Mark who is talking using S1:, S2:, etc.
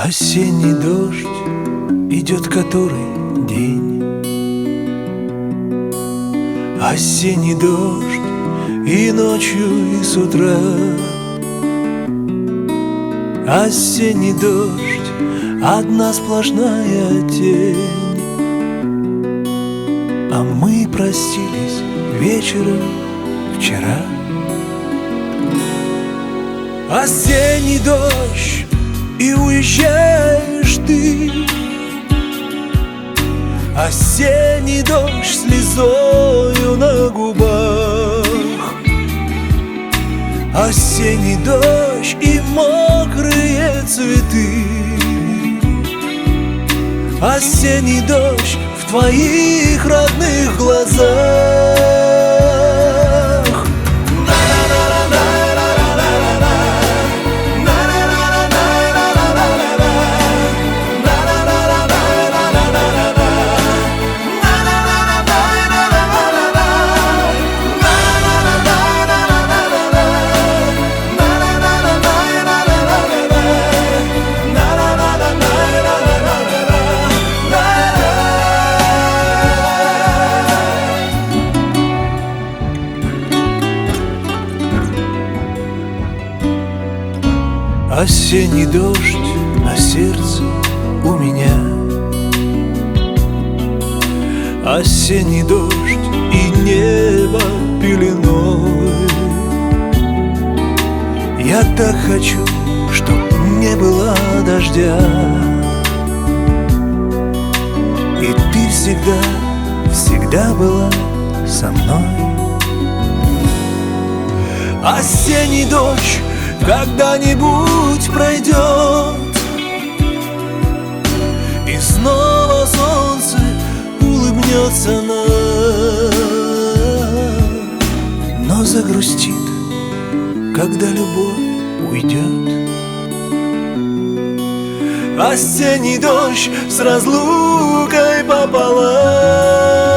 S1: Осенний дождь идет который день. Осенний дождь и ночью, и с утра. Осенний дождь, одна сплошная тень. А мы простились вечером вчера. Осенний дождь, и уезжаешь ты. Осенний дождь слезою на губах. Осенний дождь и мокрые цветы. Осенний дождь в твоих родных глазах. Осенний дождь на сердце у меня. Осенний дождь и небо пеленой. Я так хочу, чтоб не было дождя. И ты всегда, всегда была со мной. Осенний дождь когда-нибудь пройдет, и снова солнце улыбнется нам, но загрустит, когда любовь уйдет. Осенний дождь с разлукой пополам.